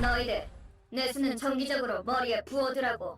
너희들 뇌수는 정기적으로 머리에 부어두라고.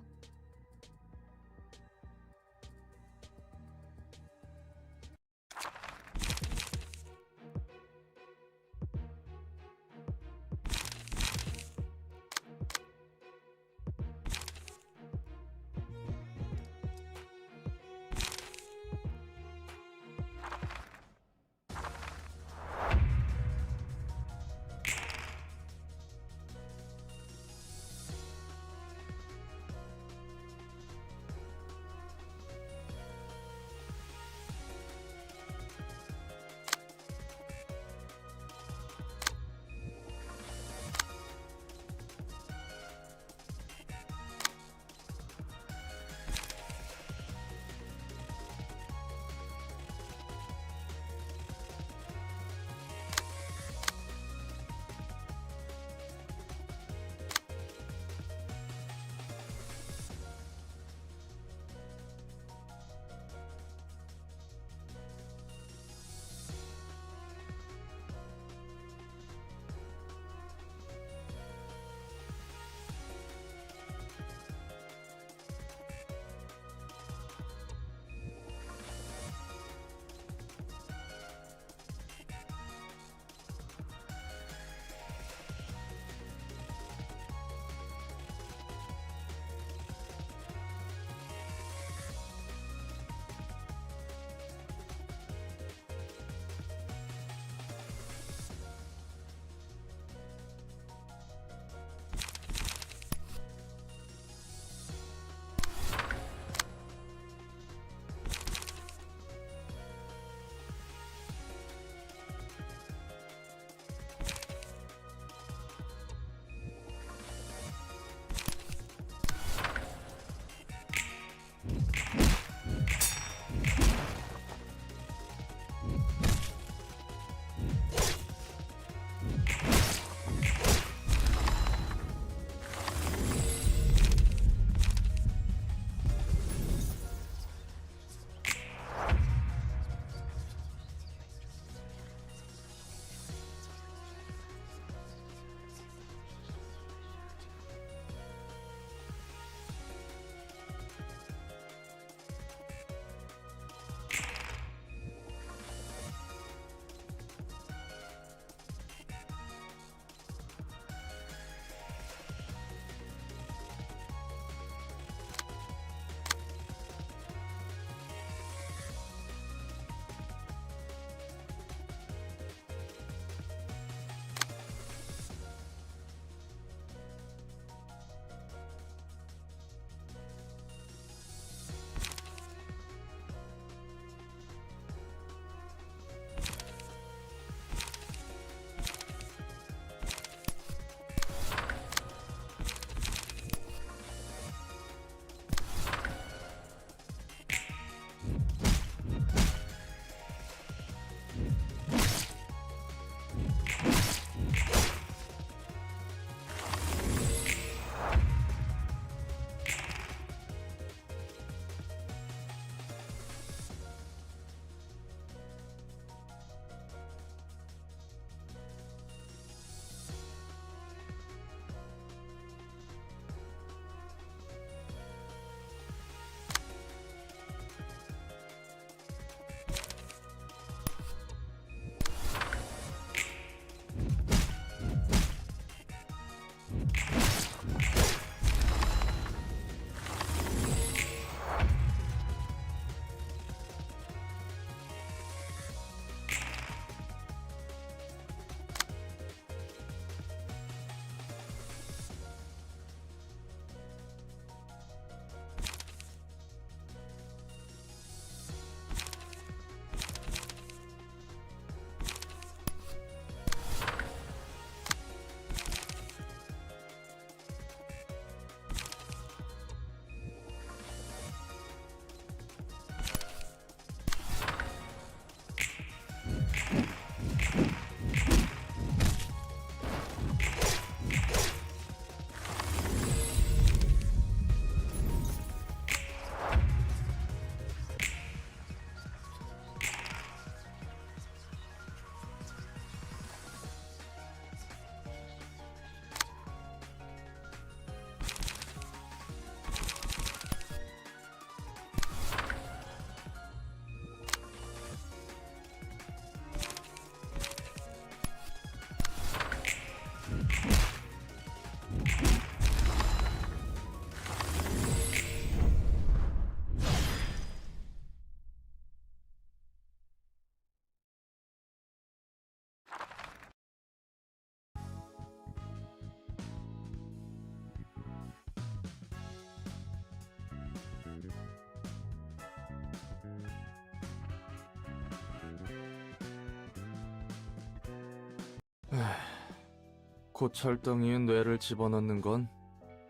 고철덩이에 뇌를 집어넣는 건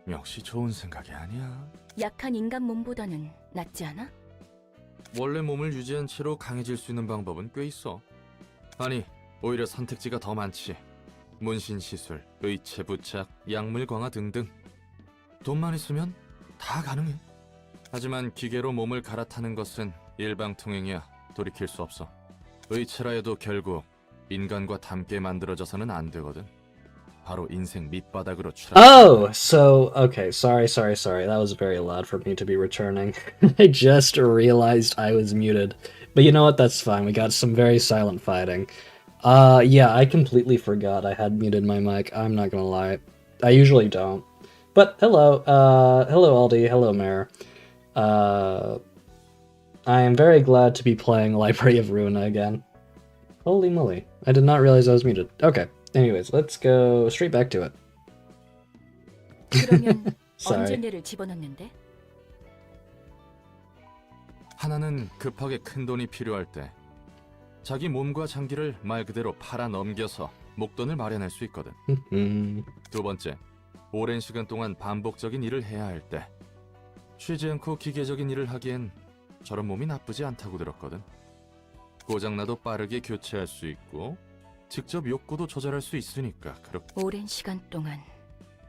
역시 좋은 생각이 아니야. 약한 인간 몸보다는 낫지 않아? 원래 몸을 유지한 채로 강해질 수 있는 방법은 꽤 있어. 아니, 오히려 선택지가 더 많지. 문신 시술, 의체 부착, 약물 강화 등등. 돈만 있으면 다 가능해. 하지만 기계로 몸을 갈아타는 것은 일방통행이야. 돌이킬 수 없어. 의체라 해도 결국 인간과 닮게 만들어져서는 안 되거든. 바로 인생 밑바닥으로 추락. Oh, so, okay, sorry. That was very loud for me to be returning. I just realized I was muted. But you know what, that's fine, we got some very silent fighting. Yeah, I completely forgot I had muted my mic, I'm not gonna lie. I usually don't. But hello, hello Aldi, hello Mare. I am very glad to be playing Library of Ruina again. Holy moly, I did not realize I was muted. Okay, anyways, let's go straight back to it. 그러면 Sorry. 언제 뇌를 집어넣는데? 하나는 급하게 큰 돈이 필요할 때 자기 몸과 장기를 말 그대로 팔아 넘겨서 목돈을 마련할 수 있거든. 두 번째, 오랜 시간 동안 반복적인 일을 해야 할 때 쉬지 않고 기계적인 일을 하기엔 저런 몸이 나쁘지 않다고 들었거든. 고장나도 빠르게 교체할 수 있고 직접 욕구도 조절할 수 있으니까 그렇게. 오랜 시간 동안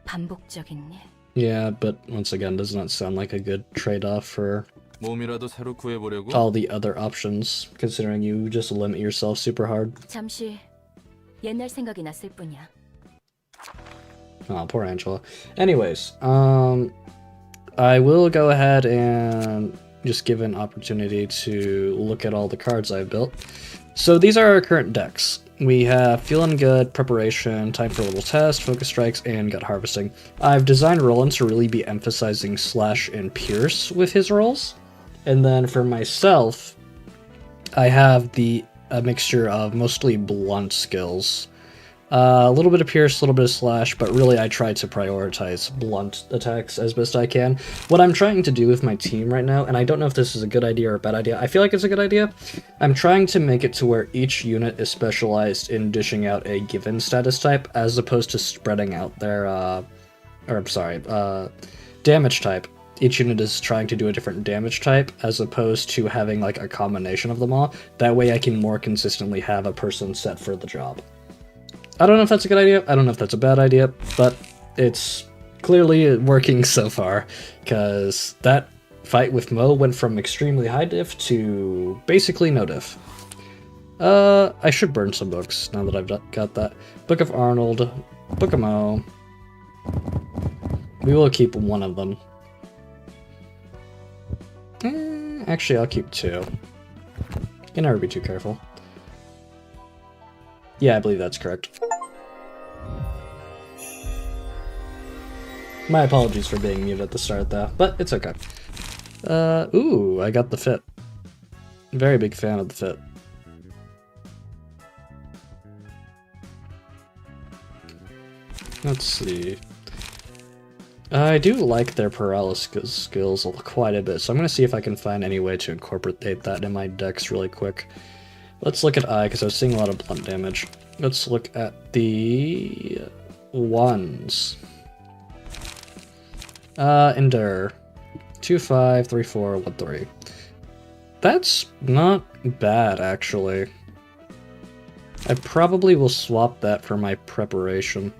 반복적인 일. Yeah, but once again, does not sound like a good trade-off for 몸이라도 새로 구해보려고? all the other options, considering you just limit yourself super hard. 잠시 옛날 생각이 났을 뿐이야. Oh, poor Angela. Anyways, I will go ahead and just give an opportunity to look at all the cards I've built. So these are our current decks. We have Feeling Good, Preparation, Time for a Little Test, Focus Strikes, and Gut Harvesting. I've designed Roland to really be emphasizing Slash and Pierce with his rolls. And then for myself, I have a mixture of mostly blunt skills. A little bit of Pierce, a little bit of Slash, but really I try to prioritize blunt attacks as best I can. What I'm trying to do with my team right now, and I don't know if this is a good idea or a bad idea, I feel like it's a good idea, I'm trying to make it to where each unit is specialized in dishing out a given status type, as opposed to spreading out their, damage type. Each unit is trying to do a different damage type, as opposed to having like a combination of them all. That way I can more consistently have a person set for the job. I don't know if that's a good idea, I don't know if that's a bad idea, but it's clearly working so far, because that fight with Mo went from extremely high diff to basically no diff. I should burn some books now that I've got that. Book of Arnold, Book of Mo. We will keep one of them. Actually, I'll keep two. You can never be too careful. Yeah, I believe that's correct. My apologies for being muted at the start though, but it's okay. Ooh, I got the fit. Very big fan of the fit. Let's see. I do like their paralysis skills quite a bit, so I'm going to see if I can find any way to incorporate that in my decks really quick. Let's look at I, because I was seeing a lot of blunt damage. Let's look at the ones. Endure. 2, 5, 3, 4, 1, 3. That's not bad, actually. I probably will swap that for my preparation.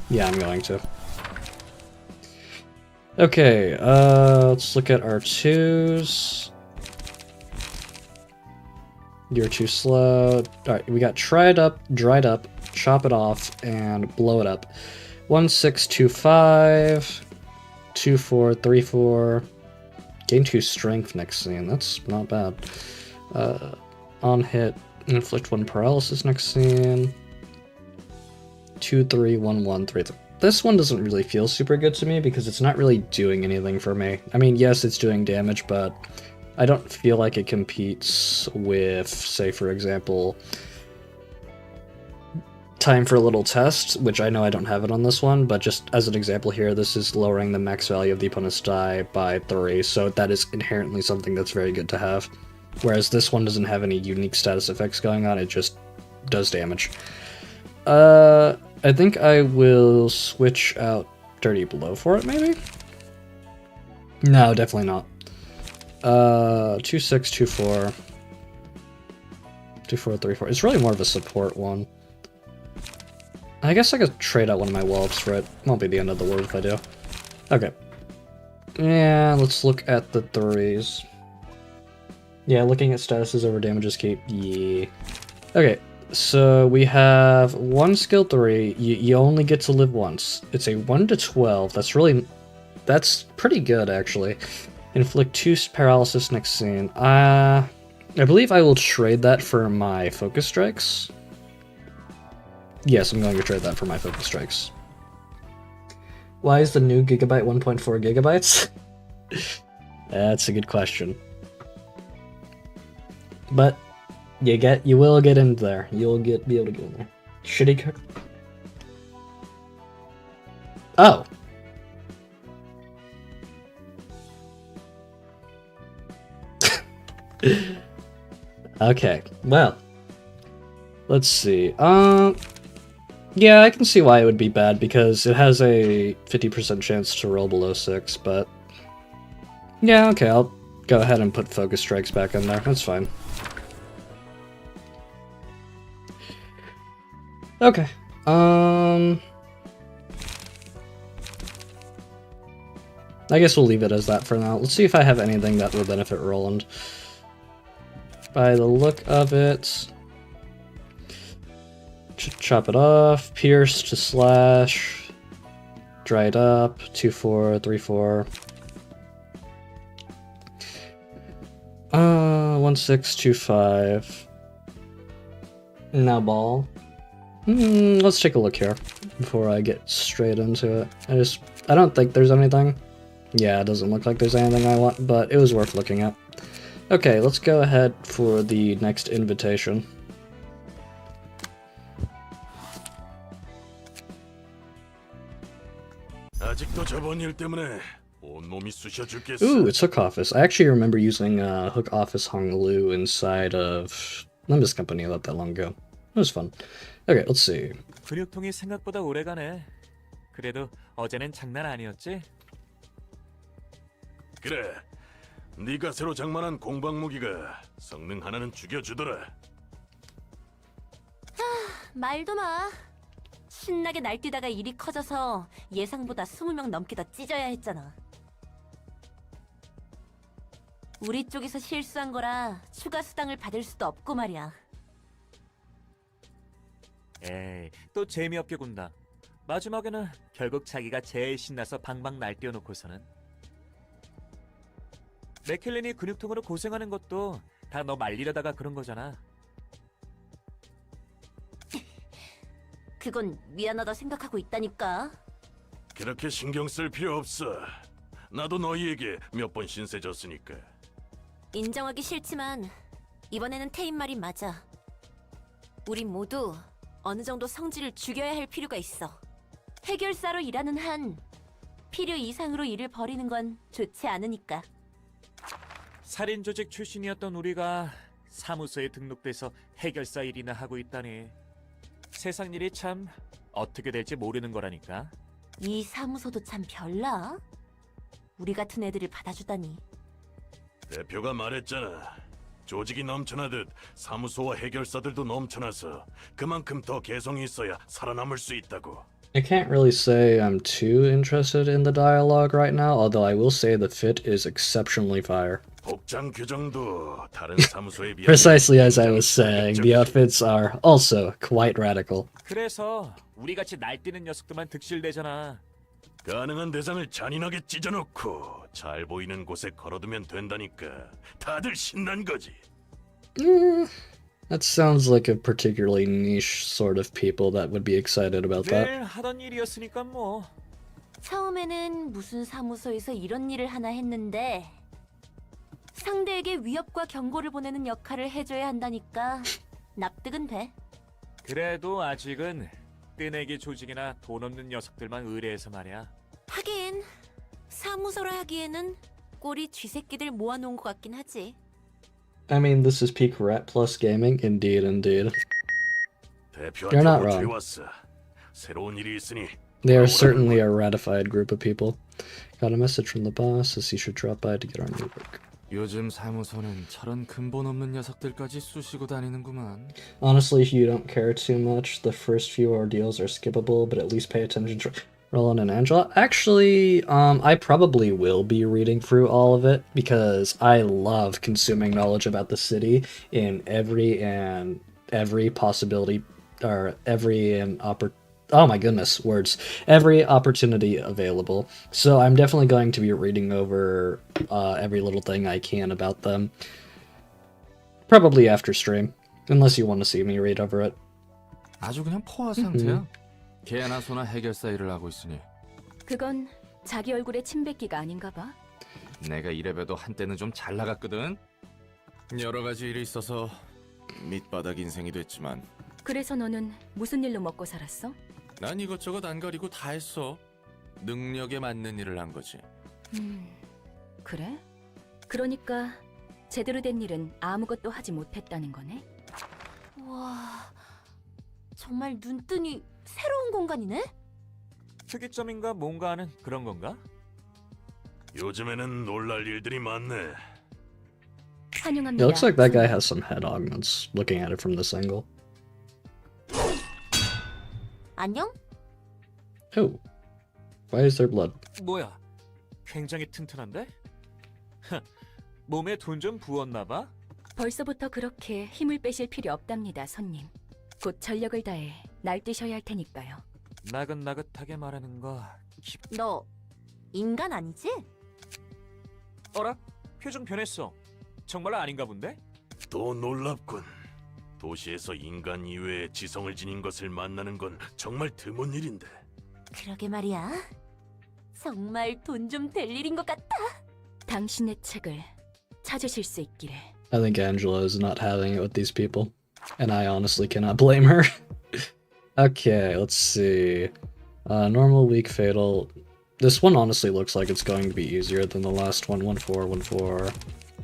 Yeah, I'm going to. Okay, let's look at our 2s. You're too slow. Alright, we got dried up, chop it off, and blow it up. 1, 6, 2, 5. 2, 4, 3, 4. Gain 2 strength next scene. That's not bad. On hit, inflict 1 paralysis next scene. 2, 3, 1, 1, 3, 3. This one doesn't really feel super good to me because it's not really doing anything for me. I mean, yes, it's doing damage, but I don't feel like it competes with, say, for example, Time for a Little Test, which I know I don't have it on this one, but just as an example here, this is lowering the max value of the opponent's die by 3, so that is inherently something that's very good to have. Whereas this one doesn't have any unique status effects going on, it just does damage. I think I will switch out Dirty Blow for it, maybe? No, definitely not. 2/6, 2/4. 2/4, 3/4. It's really more of a support one. I guess I could trade out one of my wallets for it. Won't be the end of the world if I do. Okay. Yeah, let's look at the 3s. Yeah, looking at statuses over damages keep. Yeah. Okay, so we have one skill 3. You only get to live once. It's a 1 to 12. That's pretty good, actually. Inflict 2 paralysis next scene. I believe I will trade that for my focus strikes. Yes, I'm going to trade that for my focus strikes. Why is the new gigabyte 1.4 gigabytes? That's a good question. But you will get in there. You'll be able to get in there. Shitty cook. Oh. Okay. Well. Let's see. Yeah, I can see why it would be bad, because it has a 50% chance to roll below 6, but... Yeah, okay, I'll go ahead and put focus strikes back in there. That's fine. Okay. I guess we'll leave it as that for now. Let's see if I have anything that will benefit Roland. By the look of it... Chop it off, pierce to slash, dry it up, 2/4, 3/4. 1/6, 2/5. Now ball. Let's take a look here before I get straight into it. I don't think there's anything. Yeah, it doesn't look like there's anything I want, but it was worth looking at. Okay, let's go ahead for the next invitation. Ooh, it's Hook Office. I actually remember using Hook Office Honolulu inside of Limbus Company not that long ago. It was fun. Okay, let's see. 근육통이 생각보다 오래가네. 그래도 어제는 장난 아니었지? 그래, 네가 새로 장만한 공방 무기가 성능 하나는 죽여주더라. 말도 마. 신나게 날뛰다가 일이 커져서 예상보다 20명 넘게 더 찢어야 했잖아. 우리 쪽에서 실수한 거라 추가 수당을 받을 수도 없고 말이야. 에이, 또 재미없게 군다. 마지막에는 결국 자기가 제일 신나서 방방 날뛰어놓고서는. 맥켈린이 근육통으로 고생하는 것도 다 너 말리려다가 그런 거잖아. 그건 미안하다 생각하고 있다니까. 그렇게 신경 쓸 필요 없어. 나도 너희에게 몇 번 신세 졌으니까. 인정하기 싫지만 이번에는 태인 말이 맞아. 우리 모두 어느 정도 성질을 죽여야 할 필요가 있어. 해결사로 일하는 한 필요 이상으로 일을 벌이는 건 좋지 않으니까. 살인 조직 출신이었던 우리가 사무소에 등록돼서 해결사 일이나 하고 있다니. 세상 일이 참 어떻게 될지 모르는 거라니까. 이 사무소도 참 별나? 우리 같은 애들을 받아주다니. 대표가 말했잖아. 조직이 넘쳐나듯 사무소와 해결사들도 넘쳐나서 그만큼 더 개성이 있어야 살아남을 수 있다고. I can't really say I'm too interested in the dialogue right now, although I will say the fit is exceptionally fire. 복장 규정도 다른 사무소에 비해 Precisely as I was saying, the outfits are also quite radical. 그래서 우리같이 날뛰는 녀석들만 득실되잖아. 가능한 대상을 잔인하게 찢어놓고 잘 보이는 곳에 걸어두면 된다니까. 다들 신난 거지. That sounds like a particularly niche sort of people that would be excited about that. 늘 하던 일이었으니까 뭐. 처음에는 무슨 사무소에서 이런 일을 하나 했는데 상대에게 위협과 경고를 보내는 역할을 해줘야 한다니까 납득은 돼. 그래도 아직은 뜨내기 조직이나 돈 없는 녀석들만 의뢰해서 말이야. 하긴 사무소라 하기에는 꼴이 쥐새끼들 모아놓은 것 같긴 하지. I mean, this is peak Rat Plus gaming, indeed, indeed. You're not 대표한테 wrong. 호출해왔어. 새로운 일이 있으니 They are 돌아오라는 certainly 거야. a ratified group of people. Got a message from the boss, says he should drop by to get our new work. 요즘 사무소는 저런 근본 없는 녀석들까지 쑤시고 다니는구만. Honestly, if you don't care too much, the first few ordeals are skippable, but at least pay attention to Roland and Angela. Actually, I probably will be reading through all of it because I love consuming knowledge about the city in every possibility or oh my goodness, words. Every opportunity available. So I'm definitely going to be reading over every little thing I can about them. Probably after stream, unless you want to see me read over it. 아주 그냥 포화 상태야. 개나 소나 해결사 일을 하고 있으니 그건 자기 얼굴에 침 뱉기가 아닌가 봐. 내가 이래봬도 한때는 좀 잘 나갔거든. 여러 가지 일이 있어서 밑바닥 인생이 됐지만 그래서 너는 무슨 일로 먹고 살았어? 난 이것저것 안 가리고 다 했어. 능력에 맞는 일을 한 거지. 그래? 그러니까 제대로 된 일은 아무것도 하지 못했다는 거네? 와, 정말 눈뜨니 새로운 공간이네? 특이점인가 뭔가 하는 그런 건가? 요즘에는 놀랄 일들이 많네. 환영합니다. It looks like that guy has some head augments, looking at it from this angle. 안녕? Oh. Why is there blood? 뭐야? 굉장히 튼튼한데? 몸에 돈 좀 부었나 봐? 벌써부터 그렇게 힘을 빼실 필요 없답니다, 손님. 곧 전력을 다해 날뛰셔야 할 테니까요. 나긋나긋하게 말하는 거 너 인간 아니지? 어라? 표정 변했어. 정말 아닌가 본데? 또 놀랍군. 도시에서 인간 이외의 지성을 지닌 것을 만나는 건 정말 드문 일인데. 그러게 말이야. 정말 돈 좀 될 일인 것 같아. 당신의 책을 찾으실 수 있기를. I think Angela is not having it with these people. And I honestly cannot blame her. Okay, let's see. Normal, weak, fatal. This one honestly looks like it's going to be easier than the last one. 1-4, 1-4.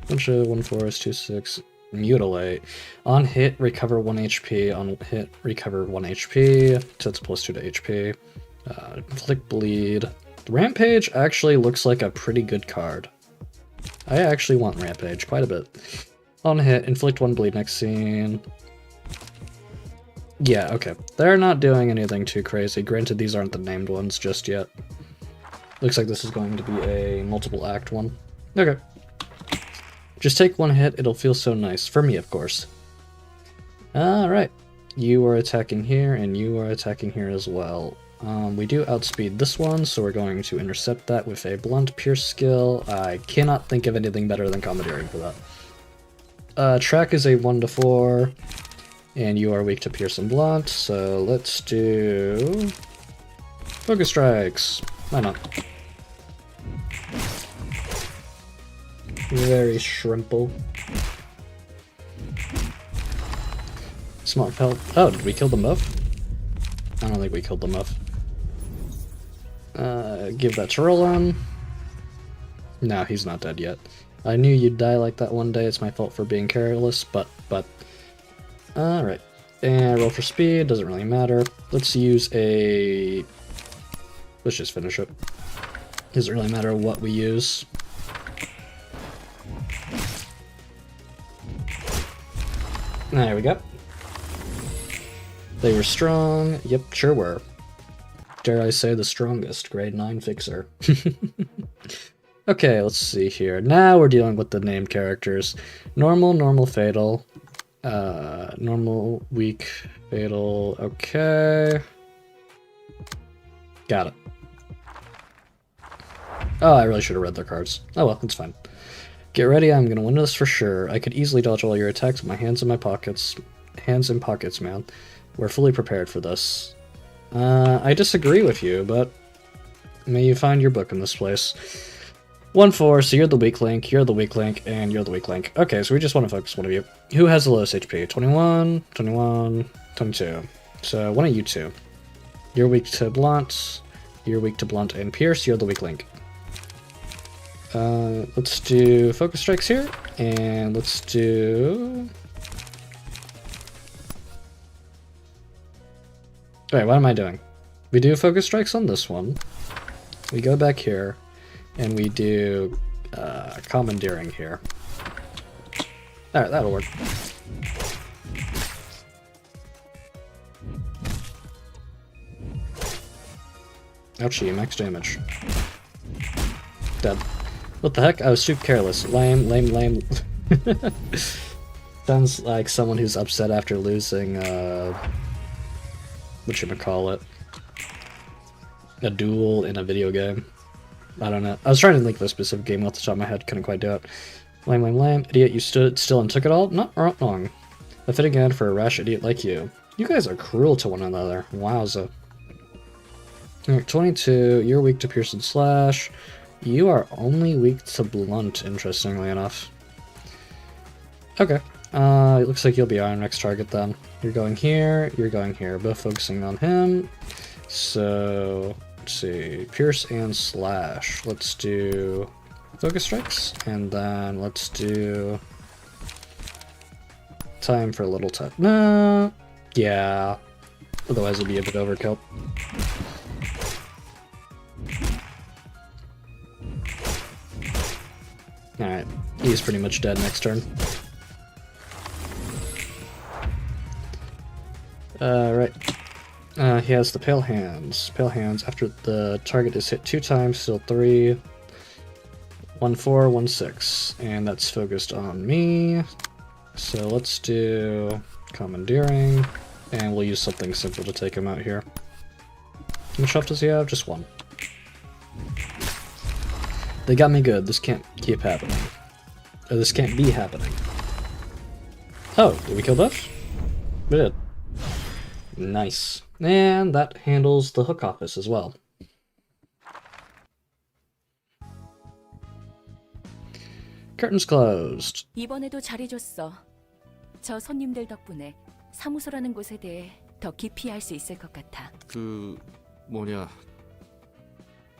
Bunch of 1-4s, 2-6. Mutilate. On hit, recover 1 HP. On hit, recover 1 HP. Sets +2 to HP. Inflict bleed. Rampage actually looks like a pretty good card. I actually want Rampage quite a bit. On hit, inflict 1 bleed next scene. Yeah, okay. They're not doing anything too crazy. Granted, these aren't the named ones just yet. Looks like this is going to be a multiple act one. Okay. Just take 1 hit, it'll feel so nice. For me, of course. Alright. You are attacking here, and you are attacking here as well. We do outspeed this one, so we're going to intercept that with a blunt pierce skill. I cannot think of anything better than commandeering for that. Track is a 1-4, and you are weak to pierce and blunt, so let's do focus strikes. Why not? Very shrimple. Smart pelt. Oh, did we kill them both? I don't think we killed them both. Give that to Roland. No, he's not dead yet. I knew you'd die like that one day. It's my fault for being careless, but. Alright. And roll for speed. Doesn't really matter. Let's use a... Let's just finish it. Doesn't really matter what we use. There we go. They were strong. Yep, sure were. Dare I say the strongest. Grade 9 fixer. Okay, let's see here. Now we're dealing with the named characters. Normal, normal, fatal. Normal, weak, fatal. Okay. Got it. Oh, I really should have read their cards. Oh well, it's fine. Get ready, I'm gonna win this for sure. I could easily dodge all your attacks with my hands in my pockets. Hands in pockets, man. We're fully prepared for this. I disagree with you, but may you find your book in this place. 1-4, so you're the weak link, you're the weak link, and you're the weak link. Okay, so we just want to focus one of you. Who has the lowest HP? 21, 21, 22. So one of you two. You're weak to blunt, and pierce, you're the weak link. Let's do focus strikes here, and let's do... Wait, what am I doing? We do focus strikes on this one. We go back here, and we do commandeering here. Alright, that'll work. Ouchie, max damage. Dead. What the heck? I was super careless. Lame, lame, lame. Sounds like someone who's upset after losing, whatchamacallit, a duel in a video game. I don't know. I was trying to link the specific game off the top of my head, couldn't quite do it. Lame, lame, lame. Idiot, you stood still and took it all? Not wrong. A fitting end for a rash idiot like you. You guys are cruel to one another. Wowza. Alright, 22. You're weak to pierce and slash. You are only weak to blunt, interestingly enough. Okay. It looks like you'll be our next target then. You're going here, both focusing on him. So, let's see, pierce and slash. Let's do focus strikes, and then let's do time for a little touch. No, yeah, otherwise it'd be a bit overkill. Alright, he's pretty much dead next turn. Right. He has the Pale Hands. Pale Hands, after the target is hit 2 times, still 3. 1-4, 1-6. And that's focused on me. So let's do Commandeering. And we'll use something simple to take him out here. How much health does he have? Just 1. They got me good. This can't keep happening. Or this can't be happening. Oh, did we kill both? We did. Nice. And that handles the hook office as well. Curtains closed. 이번에도 잘해줬어. 저 손님들 덕분에 사무소라는 곳에 대해 더 깊이 알 수 있을 것 같아. 그 뭐냐,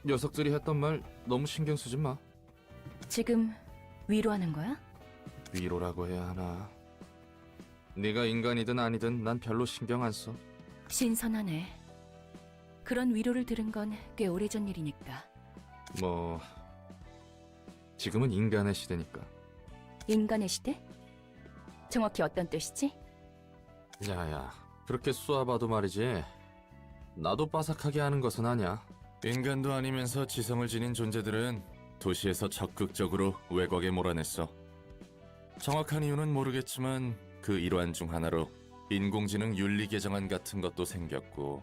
녀석들이 했던 말 너무 신경 쓰지 마. 지금 위로하는 거야? 위로라고 해야 하나. 네가 인간이든 아니든 난 별로 신경 안 써. 신선하네. 그런 위로를 들은 건 꽤 오래전 일이니까. 뭐 지금은 인간의 시대니까. 인간의 시대? 정확히 어떤 뜻이지? 야야, 그렇게 쏘아봐도 말이지. 나도 빠삭하게 하는 것은 아니야. 인간도 아니면서 지성을 지닌 존재들은 도시에서 적극적으로 외곽에 몰아냈어. 정확한 이유는 모르겠지만 그 일환 중 하나로 인공지능 윤리 개정안 같은 것도 생겼고,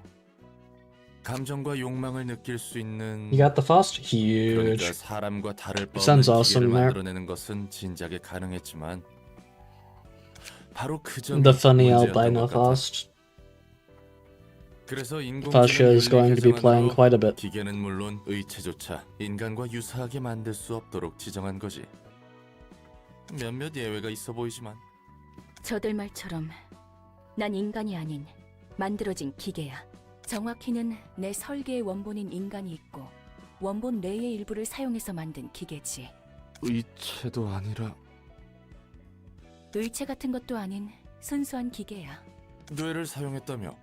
감정과 욕망을 느낄 수 있는, You got the Faust? 그러니까 Huge. 사람과 다를 바 없는 Sounds 기계를 awesome there. 만들어내는 것은 진작에 가능했지만 바로 그 점이 The funny 문제였던 albino 것 같아. Faust. 그래서 Fascia is going to be playing 개정안으로 quite a bit. 기계는 물론 의체조차 인간과 유사하게 만들 수 없도록 지정한 거지. 몇몇 예외가 있어 보이지만. 저들 말처럼 난 인간이 아닌 만들어진 기계야. 정확히는 내 설계의 원본인 인간이 있고 원본 내의 일부를 사용해서 만든 기계지. 의체도 아니라 의체 같은 것도 아닌 순수한 기계야. 뇌를 사용했다며?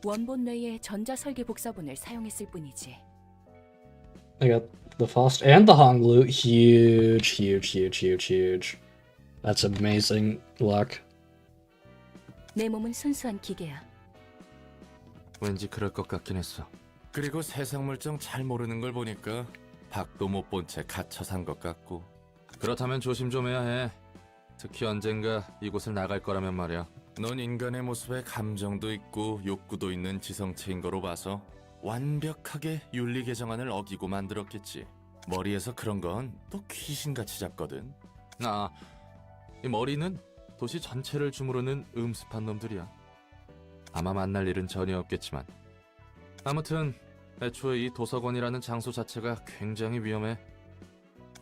원본 내의 전자 설계 복사본을 사용했을 뿐이지. I got the Faust and the Honglu. Huge, huge, huge, huge, huge. That's amazing luck. 내 몸은 순수한 기계야. 왠지 그럴 것 같긴 했어. 그리고 세상 물정 잘 모르는 걸 보니까 박도 못 본 채 갇혀 산 것 같고. 그렇다면 조심 좀 해야 해. 특히 언젠가 이곳을 나갈 거라면 말이야. 넌 인간의 모습에 감정도 있고 욕구도 있는 지성체인 거로 봐서 완벽하게 윤리 개정안을 어기고 만들었겠지. 머리에서 그런 건 또 귀신같이 잡거든. 이 머리는 도시 전체를 주무르는 음습한 놈들이야. 아마 만날 일은 전혀 없겠지만. 아무튼 애초에 이 도서관이라는 장소 자체가 굉장히 위험해.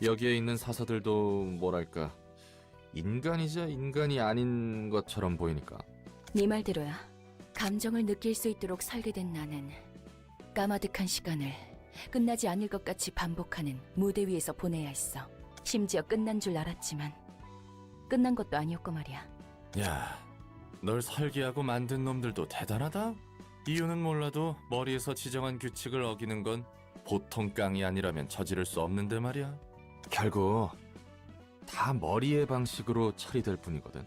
여기에 있는 사서들도 뭐랄까, 인간이자 인간이 아닌 것처럼 보이니까. 네 말대로야. 감정을 느낄 수 있도록 설계된 나는 까마득한 시간을 끝나지 않을 것 같이 반복하는 무대 위에서 보내야 했어. 심지어 끝난 줄 알았지만 끝난 것도 아니었고 말이야. 야, 널 설계하고 만든 놈들도 대단하다. 이유는 몰라도 머리에서 지정한 규칙을 어기는 건 보통 깡이 아니라면 저지를 수 없는데 말이야. 결국 다 머리의 방식으로 처리될 뿐이거든.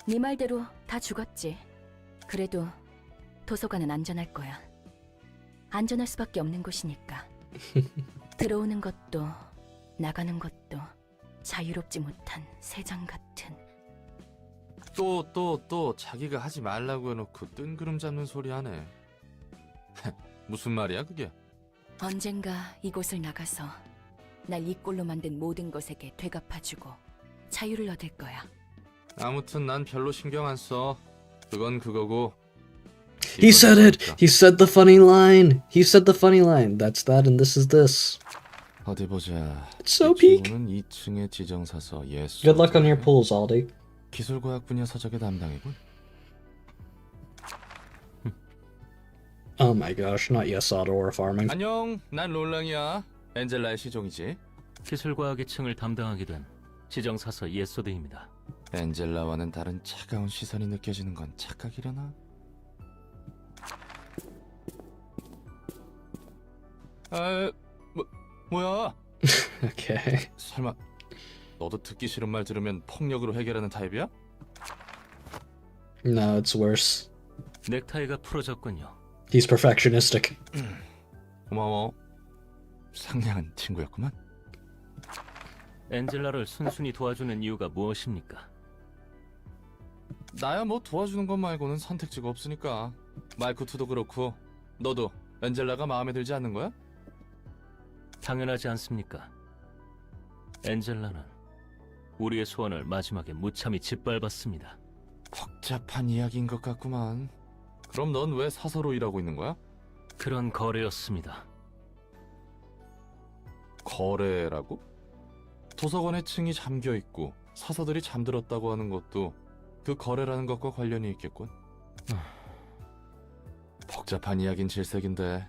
네 말대로 다 죽었지. 그래도 도서관은 안전할 거야. 안전할 수밖에 없는 곳이니까. 들어오는 것도 나가는 것도 자유롭지 못한 새장 같은. 또 자기가 하지 말라고 해놓고 뜬구름 잡는 소리 하네. 무슨 말이야 그게? 언젠가 이곳을 나가서 날 이 꼴로 만든 모든 것에게 되갚아주고 자유를 얻을 거야. 아무튼 난 별로 신경 안 써. 그건 그거고. He said it! 이건 He said the funny line! He said the funny line. That's that and this is this. 어디 보자. It's so 이 peak. 친구는 2층의 지정사서 예술. Good luck on your pools, Aldi. 기술과학 분야 서적의 담당이군. Oh my gosh, not yes auto or farming. 안녕, 난 롤랑이야. 엔젤라의 시종이지. 기술과학의 층을 담당하게 된 지정사서 예소드입니다. 엔젤라와는 다른 차가운 시선이 느껴지는 건 착각이려나? 뭐야? Okay. 설마 너도 듣기 싫은 말 들으면 폭력으로 해결하는 타입이야? No, it's worse. 넥타이가 풀어졌군요. He's perfectionistic. 고마워. 상냥한 친구였구만. 엔젤라를 순순히 도와주는 이유가 무엇입니까? 나야 뭐 도와주는 것 말고는 선택지가 없으니까. 마이코트도 그렇고 너도 엔젤라가 마음에 들지 않는 거야? 당연하지 않습니까? 엔젤라는 우리의 소원을 마지막에 무참히 짓밟았습니다. 복잡한 이야기인 것 같구만. 그럼 넌 왜 사서로 일하고 있는 거야? 그런 거래였습니다. 거래라고? 도서관의 층이 잠겨 있고 사서들이 잠들었다고 하는 것도 그 거래라는 것과 관련이 있겠군. 복잡한 이야긴 질색인데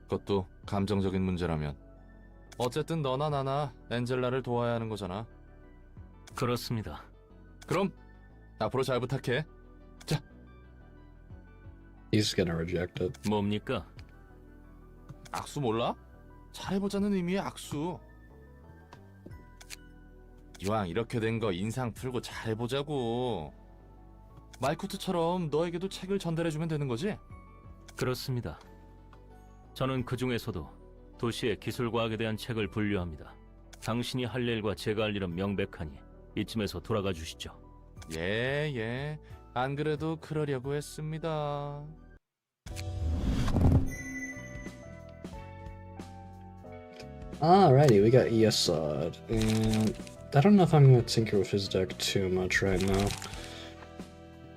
그것도 감정적인 문제라면 어쨌든 너나 나나 엔젤라를 도와야 하는 거잖아. 그렇습니다. 그럼 앞으로 잘 부탁해. 자, He's gonna reject it. 뭡니까? 악수 몰라? 잘해보자는 의미의 악수. 이왕 이렇게 된 거 인상 풀고 잘해보자고. 마이코트처럼 너에게도 책을 전달해주면 되는 거지? 그렇습니다. 저는 그 중에서도 도시의 기술과학에 대한 책을 분류합니다. 당신이 할 일과 제가 할 일은 명백하니 이쯤에서 돌아가 주시죠. 예. 안 그래도 그러려고 했습니다. Alrighty, we got Yesod, and I don't know if I'm gonna tinker with his deck too much right now.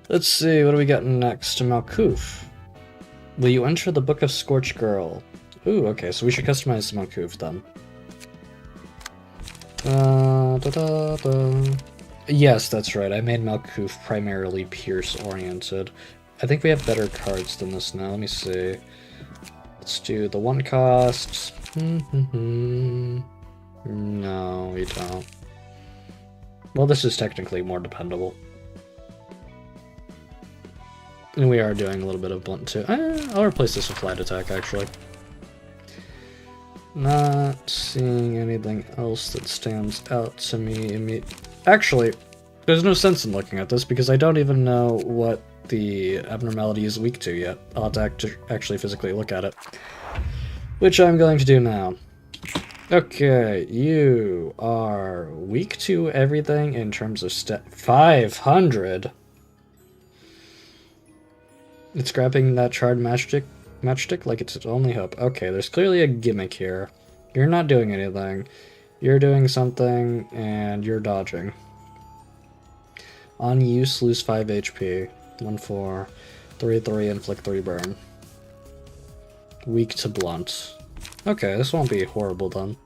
Let's see, what do we got next? Malkuth. Will you enter the Book of Scorched Girl? Ooh, okay, so we should customize Malkuth then. Yes, that's right, I made Malkuth primarily Pierce-oriented. I think we have better cards than this now, let me see. Let's do the one cost. No, we don't. Well, this is technically more dependable. And we are doing a little bit of blunt too. I'll replace this with flight attack, actually. Not seeing anything else that stands out to me. Actually, there's no sense in looking at this because I don't even know what the abnormality is weak to yet. I'll have to actually physically look at it. Which I'm going to do now. Okay, you are weak to everything in terms of 500? It's grabbing that charred matchstick like it's its only hope. Okay, there's clearly a gimmick here. You're not doing anything. You're doing something, and you're dodging. On use, lose 5 HP. 1-4. 3-3, inflict 3 burn. Weak to blunt. Okay, this won't be horrible then.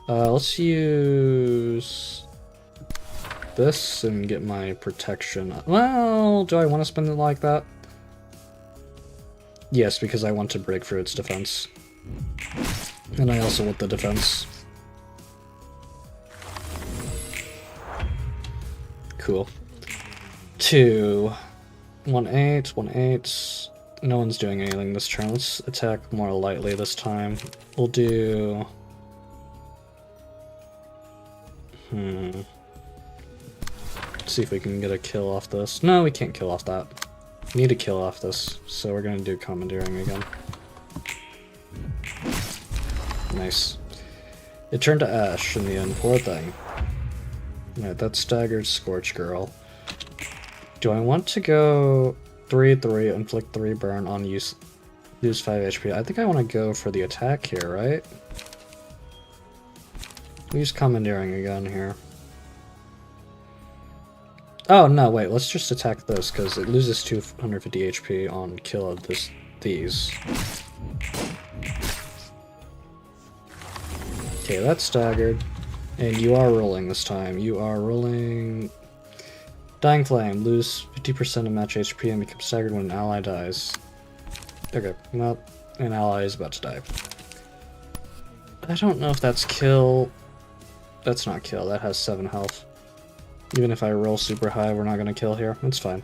Let's use this and get my protection. Well, do I want to spend it like that? Yes, because I want to break for its defense. And I also want the defense. Cool. 2. 1-8, 1-8. No one's doing anything this turn. Let's attack more lightly this time. We'll do... See if we can get a kill off this. No, we can't kill off that. We need to kill off this, so we're gonna do commandeering again. Nice. It turned to ash in the end, poor thing. Alright, that staggered Scorch Girl. Do I want to go 3/3, inflict 3 burn on use 5 HP? I think I want to go for the attack here, right? Use commandeering again here. Oh no, wait, let's just attack this, because it loses 250 HP on kill of these. Okay, that's staggered. And you are rolling this time. You are rolling... Dying Flame. Lose 50% of match HP and become staggered when an ally dies. Okay, well, an ally is about to die. I don't know if that's kill... That's not kill, that has 7 health. Even if I roll super high, we're not gonna kill here. That's fine.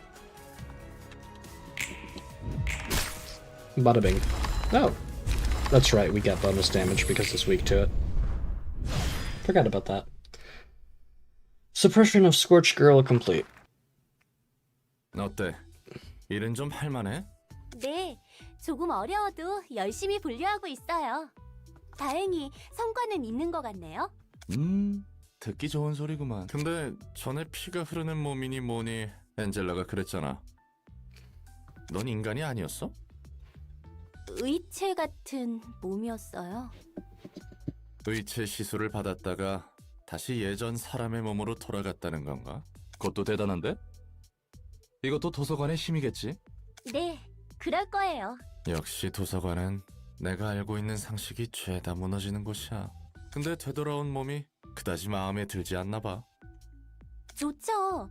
Bada bing. Oh! That's right, we get bonus damage because it's weak to it. Forgot about that. Suppression of Scorched Girl complete. 어때? 일은 좀 할만해? 네, 조금 어려워도 열심히 분류하고 있어요. 다행히 성과는 있는 것 같네요. 듣기 좋은 소리구만. 근데 전에 피가 흐르는 몸이니 뭐니 엔젤라가 그랬잖아. 넌 인간이 아니었어? 의체 같은 몸이었어요. 의체 시술을 받았다가 다시 예전 사람의 몸으로 돌아갔다는 건가? 그것도 대단한데? 이것도 도서관의 힘이겠지? 네, 그럴 거예요. 역시 도서관은 내가 알고 있는 상식이 죄다 무너지는 곳이야. 근데 되돌아온 몸이 그다지 마음에 들지 않나 봐. 좋죠.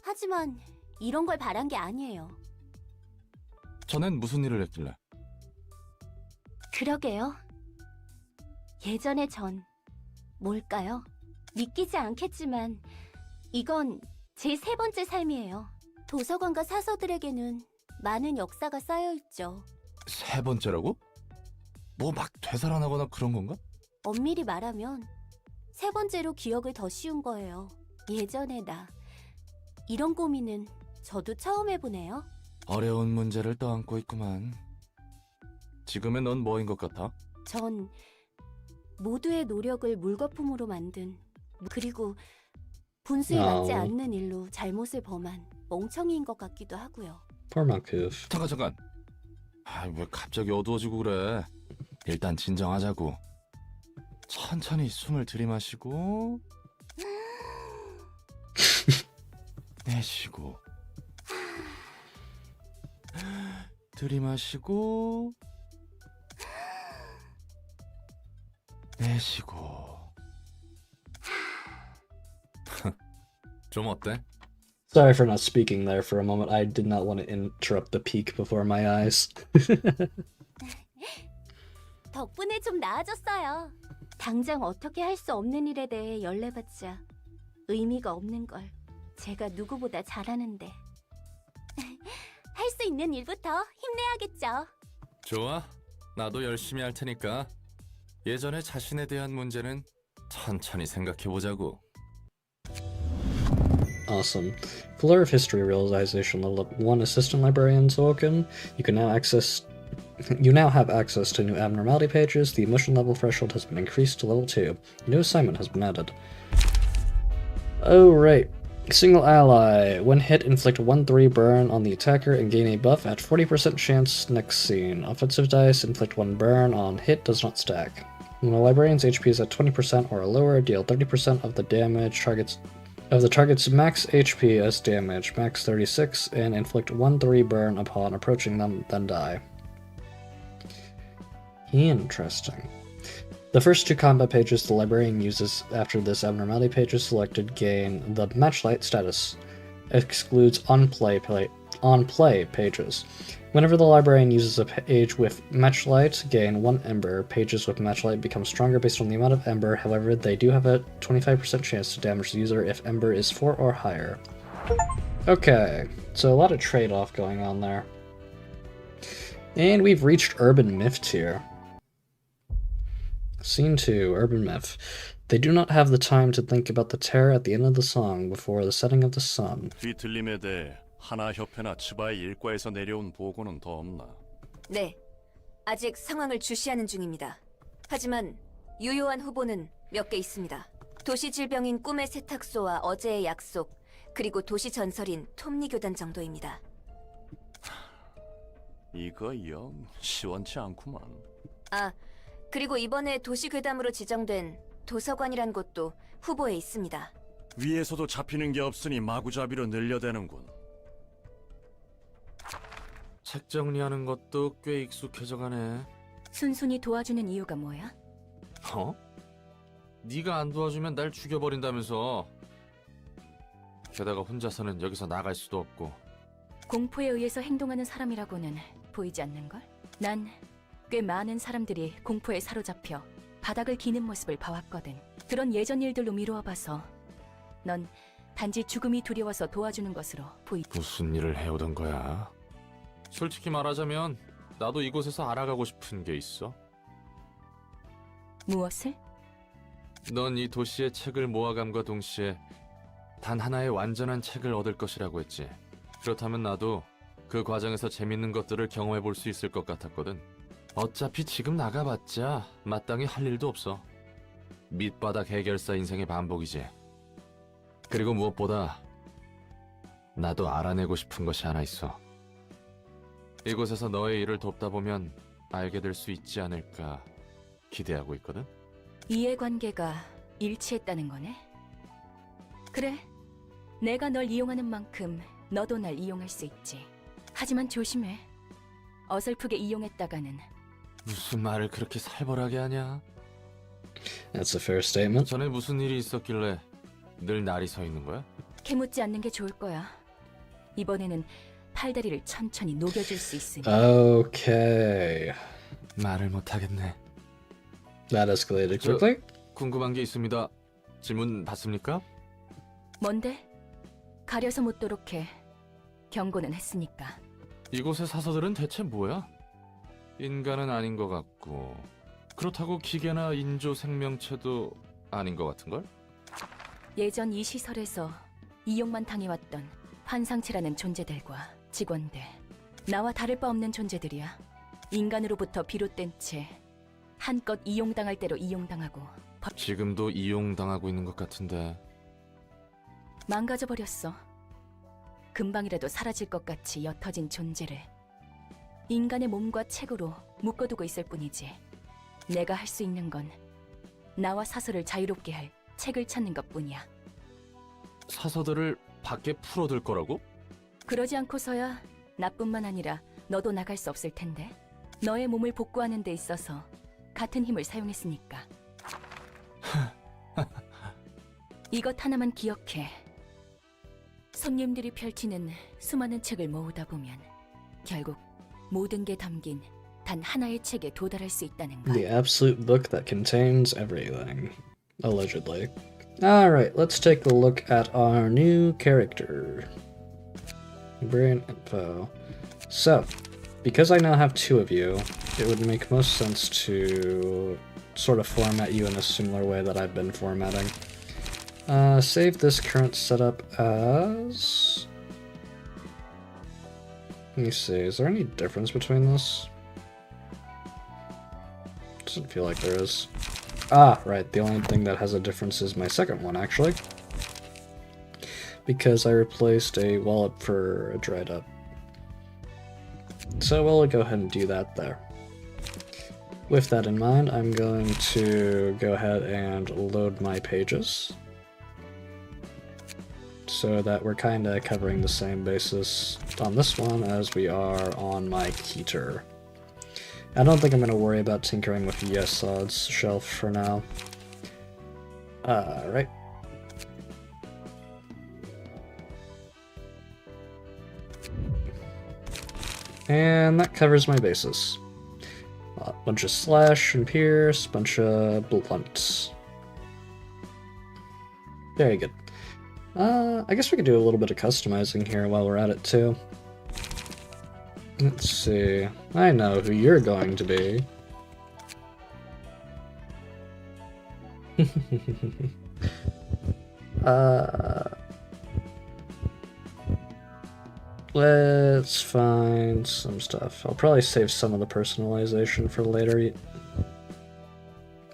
하지만 이런 걸 바란 게 아니에요. 전엔 무슨 일을 했길래? 그러게요. 예전의 전 뭘까요? 믿기지 않겠지만 이건 제 3번째 삶이에요. 도서관과 사서들에게는 많은 역사가 쌓여있죠. 3번째라고? 뭐 막 되살아나거나 그런 건가? 엄밀히 말하면 3번째로 기억을 더 씌운 거예요. 예전의 나. 이런 고민은 저도 처음 해보네요. 어려운 문제를 떠안고 있구만. 지금의 넌 뭐인 것 같아? 전 모두의 노력을 물거품으로 만든, 그리고 분수에 맞지 않는 일로 잘못을 범한 멍청이인 것 같기도 하고요. Poor Malkuth. 잠깐. 왜 갑자기 어두워지고 그래? 일단 진정하자고. 천천히 숨을 들이마시고 내쉬고 들이마시고 내쉬고. 좀 어때? Sorry for not speaking there for a moment. I did not want to interrupt the peak before my eyes. 덕분에 좀 나아졌어요. 당장 어떻게 할 수 없는 일에 대해 연례받자 의미가 없는 걸 제가 누구보다 잘하는데. 할 수 있는 일부터 힘내야겠죠. 좋아. 나도 열심히 할 테니까 예전의 자신에 대한 문제는 천천히 생각해보자고. Awesome. Fleur of History realization level up 1 assistant librarians awoken. You now have access to new abnormality pages. The emotion level threshold has been increased to level 2. A new assignment has been added. Oh right. Single ally. When hit, inflict 1/3 burn on the attacker and gain a buff at 40% chance next scene. Offensive dice, inflict 1 burn on hit, does not stack. When a librarian's HP is at 20% or lower, deal 30% of the target's max HP as damage, max 36, and inflict 1/3 burn upon approaching them, then die. Interesting. The first 2 combat pages the librarian uses after this abnormality page is selected gain the Matchlight status. Excludes on-play pages. Whenever the librarian uses a page with Matchlight, gain 1 Ember. Pages with Matchlight become stronger based on the amount of Ember, however, they do have a 25% chance to damage the user if Ember is 4 or higher. Okay, so a lot of trade-off going on there. And we've reached Urban Myth tier. Scene 2, Urban Myth. They do not have the time to think about the terror at the end of the song before the setting of the sun. 뒤틀림에 대해 하나협회나 치바의 일과에서 내려온 보고는 더 없나? 네, 아직 상황을 주시하는 중입니다. 하지만 유효한 후보는 몇 개 있습니다. 도시 질병인 꿈의 세탁소와 어제의 약속, 그리고 도시 전설인 톱니 교단 정도입니다. 이거 영 시원치 않구만. 아, 그리고 이번에 도시 괴담으로 지정된 도서관이란 곳도 후보에 있습니다. 위에서도 잡히는 게 없으니 마구잡이로 늘려대는군. 책 정리하는 것도 꽤 익숙해져 가네. 순순히 도와주는 이유가 뭐야? 어? 네가 안 도와주면 날 죽여버린다면서. 게다가 혼자서는 여기서 나갈 수도 없고. 공포에 의해서 행동하는 사람이라고는 보이지 않는걸? 난 꽤 많은 사람들이 공포에 사로잡혀 바닥을 기는 모습을 봐왔거든. 그런 예전 일들로 미루어 봐서 넌 단지 죽음이 두려워서 도와주는 것으로 보이지. 무슨 일을 해오던 거야? 솔직히 말하자면 나도 이곳에서 알아가고 싶은 게 있어. 무엇을? 넌 이 도시의 책을 모아감과 동시에 단 하나의 완전한 책을 얻을 것이라고 했지. 그렇다면 나도 그 과정에서 재밌는 것들을 경험해 볼 수 있을 것 같았거든. 어차피 지금 나가봤자 마땅히 할 일도 없어. 밑바닥 해결사 인생의 반복이지. 그리고 무엇보다 나도 알아내고 싶은 것이 하나 있어. 이곳에서 너의 일을 돕다 보면 알게 될 수 있지 않을까 기대하고 있거든. 이해관계가 일치했다는 거네? 그래, 내가 널 이용하는 만큼 너도 날 이용할 수 있지. 하지만 조심해. 어설프게 이용했다가는. 무슨 말을 그렇게 살벌하게 하냐? That's a fair statement. 전에 무슨 일이 있었길래 늘 날이 서 있는 거야? 캐묻지 않는 게 좋을 거야. 이번에는 팔다리를 천천히 녹여줄 수 있으니. Okay. 말을 못하겠네. That escalated 저- quickly. 궁금한 게 있습니다. 질문 받습니까? 뭔데? 가려서 묻도록 해. 경고는 했으니까. 이곳의 사서들은 대체 뭐야? 인간은 아닌 것 같고, 그렇다고 기계나 인조 생명체도 아닌 것 같은걸? 예전 이 시설에서 이용만 당해왔던 환상체라는 존재들과 직원들. 나와 다를 바 없는 존재들이야. 인간으로부터 비롯된 채 한껏 이용당할 대로 이용당하고 지금도 이용당하고 있는 것 같은데. 망가져버렸어. 금방이라도 사라질 것 같이 옅어진 존재를 인간의 몸과 책으로 묶어두고 있을 뿐이지. 내가 할 수 있는 건 나와 사서를 자유롭게 할 책을 찾는 것뿐이야. 사서들을 밖에 풀어둘 거라고? 그러지 않고서야 나뿐만 아니라 너도 나갈 수 없을 텐데. 너의 몸을 복구하는 데 있어서 같은 힘을 사용했으니까. 이것 하나만 기억해. 손님들이 펼치는 수많은 책을 모으다 보면 결국 모든 게 담긴 단 하나의 책에 도달할 수 있다는 걸. The absolute book that contains everything. Allegedly. Alright, let's take a look at our new character. Brain info. So, because I now have two of you, it would make most sense to sort of format you in a similar way that I've been formatting. Save this current setup as... Let me see, is there any difference between this? Doesn't feel like there is. Ah, right, the only thing that has a difference is my second one, actually. Because I replaced a wallet for a dried up. So we'll go ahead and do that there. With that in mind, I'm going to go ahead and load my pages, so that we're kind of covering the same basis on this one as we are on my Keter. I don't think I'm going to worry about tinkering with Yesod's shelf for now. Right. And that covers my bases. A bunch of slash and pierce, bunch of blunt. Very good. I guess we could do a little bit of customizing here while we're at it too. Let's see. I know who you're going to be. Let's find some stuff. I'll probably save some of the personalization for later,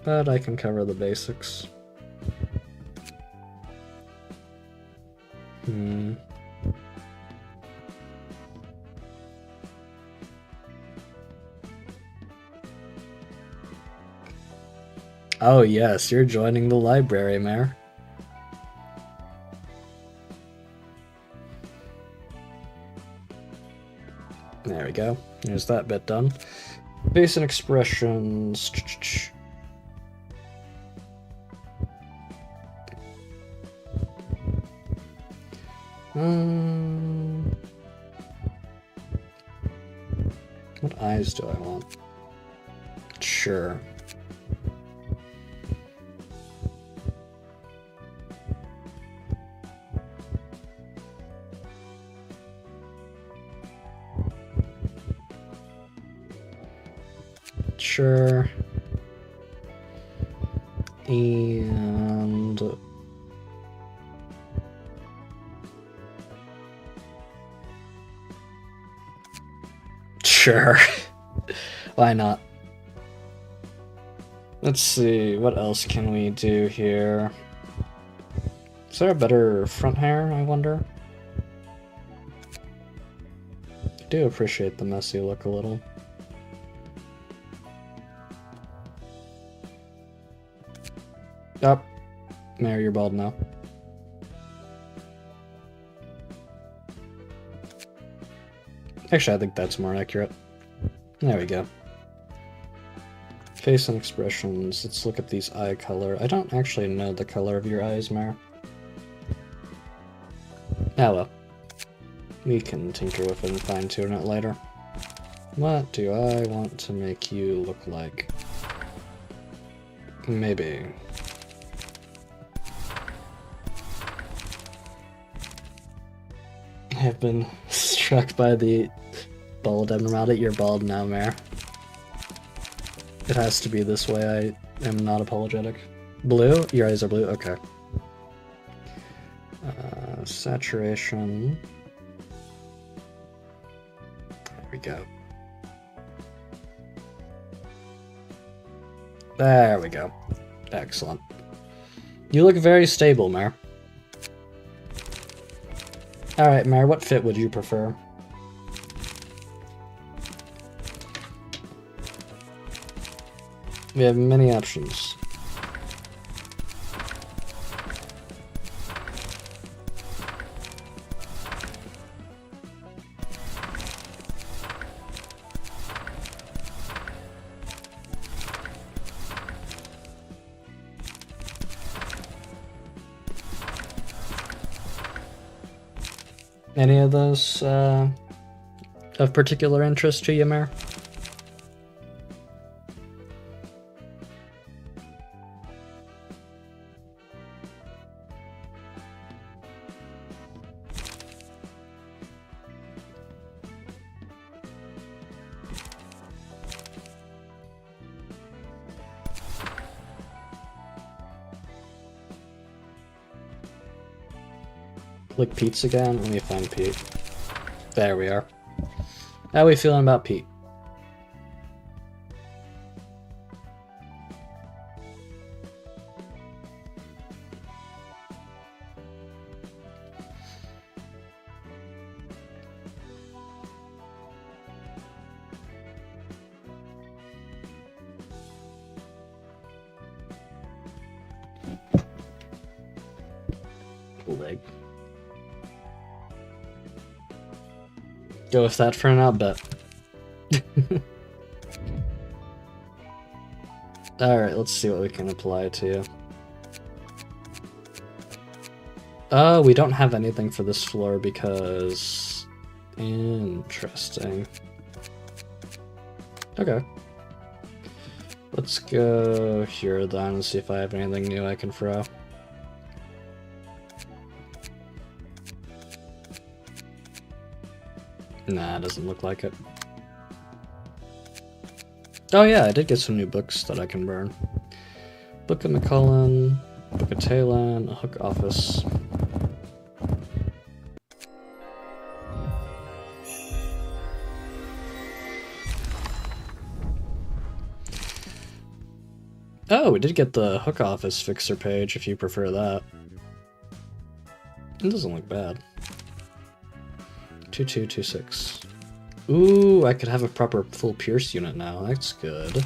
but I can cover the basics. Oh yes, you're joining the library, Mare. There we go. There's that bit done. Face and expressions. What eyes do I want? Sure. Sure. And sure. Why not? Let's see, what else can we do here? Is there a better front hair, I wonder? I do appreciate the messy look a little. Oh, Mare, you're bald now. Actually, I think that's more accurate. There we go. Face and expressions. Let's look at these eye color. I don't actually know the color of your eyes, Mare. Ah well. We can tinker with it and fine-tune it later. What do I want to make you look like? Maybe. I have been struck by the bald abnormality. You're bald now, Mare. It has to be this way. I am not apologetic. Blue? Your eyes are blue? Okay. Saturation. There we go. There we go. Excellent. You look very stable, Mare. Alright, Mare, what fit would you prefer? We have many options. Any of those of particular interest to you, Mare? Click Pete's again. Let me find Pete. There we are. How are we feeling about Pete? Leg. Go with that for an bet. Alright, let's see what we can apply to you. We don't have anything for this floor because... Interesting. Okay. Let's go here then and see if I have anything new I can throw. Nah, it doesn't look like it. Oh yeah, I did get some new books that I can burn. Book of McCullen, Book of Talon, a Hook Office. Oh, we did get the Hook Office fixer page if you prefer that. It doesn't look bad. 2226. Ooh, I could have a proper full Pierce unit now. That's good.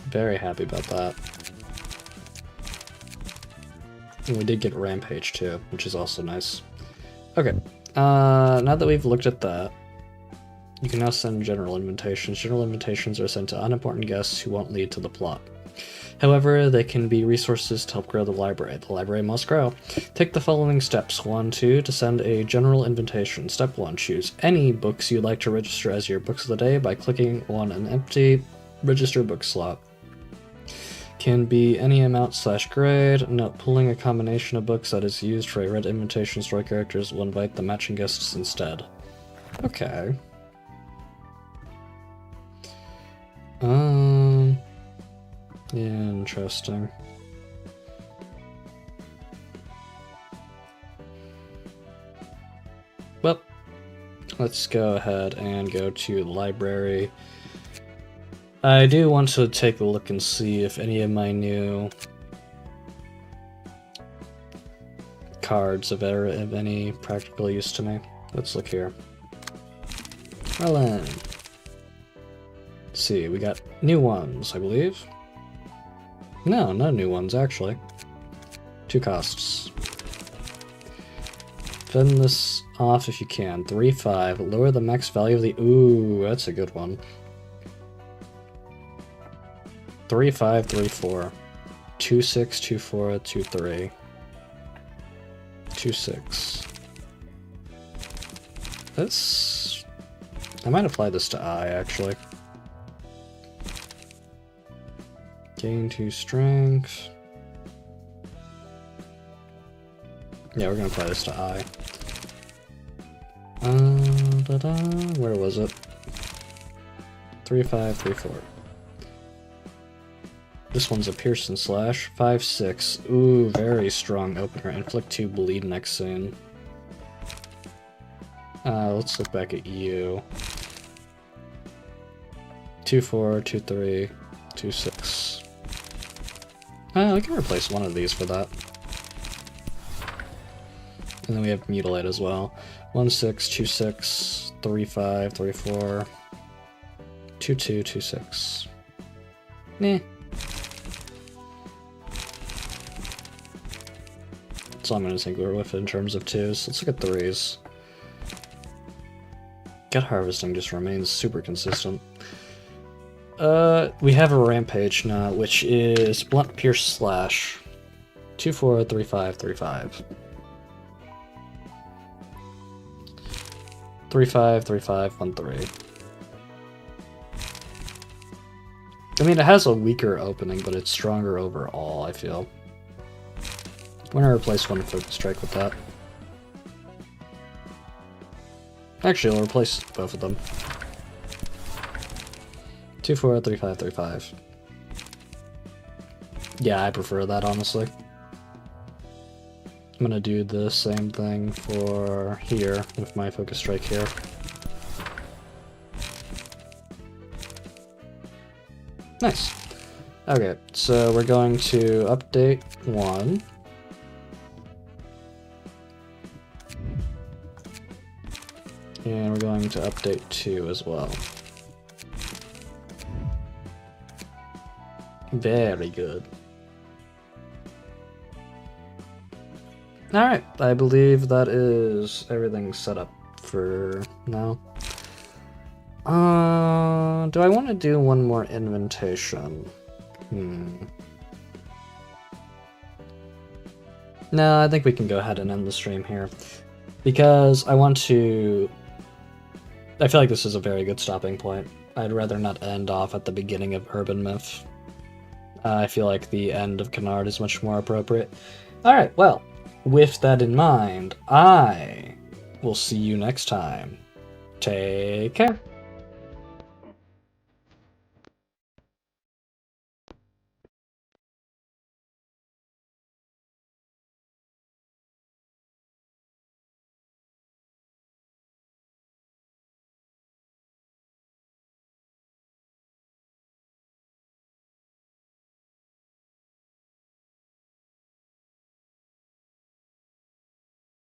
Very happy about that. And we did get Rampage too, which is also nice. Okay, now that we've looked at that, you can now send general invitations. General invitations are sent to unimportant guests who won't lead to the plot. However, they can be resources to help grow the library. The library must grow. Take the following steps. 1, 2, to send a general invitation. Step 1, choose any books you'd like to register as your books of the day by clicking on an empty register book slot. Can be any amount / grade. Note, pulling a combination of books that is used for a red invitation story characters will invite the matching guests instead. Okay. Interesting. Well, let's go ahead and go to the library. I do want to take a look and see if any of my new cards of any practical use to me. Let's look here. Well then. Let's see, we got new ones, I believe. No, no new ones, actually. 2 costs. Fend this off if you can. 3-5. Lower the max value of the... Ooh, that's a good one. 3-5, 3-4. 2-6, 2-4, 2-3. 2-6. This... I might apply this to I, actually. Gain 2 strength. Yeah, we're gonna apply this to I. Where was it? 3-5, 3-4. This one's a Pierce and Slash. 5-6. Ooh, very strong opener. Inflict 2 bleed next scene. Let's look back at you. 2-4, 2-3, 2-6. I can replace one of these for that. And then we have Mutilate as well. 1-6, 2-6, 3-5, 3-4, 2-2, 2-6. Nah. So I'm gonna think we're with in terms of 2s. Let's look at 3s. Gut Harvesting just remains super consistent. We have a Rampage now, which is Blunt Pierce Slash. 2-4, 3-5, 3-5. 3-5, 3-5, 1-3. I mean, it has a weaker opening, but it's stronger overall, I feel. I'm gonna replace one Focus Strike with that. Actually, I'll replace both of them. 2-4, 3-5, 3-5. Yeah, I prefer that, honestly. I'm gonna do the same thing for here with my Focus Strike here. Nice. Okay, so we're going to update 1. And we're going to update 2 as well. Very good. Alright, I believe that is everything set up for now. Do I want to do one more invitation? No, I think we can go ahead and end the stream here. Because I want to... I feel like this is a very good stopping point. I'd rather not end off at the beginning of Urban Myth. I feel like the end of Canard is much more appropriate. Alright, well, with that in mind, I will see you next time. Take care.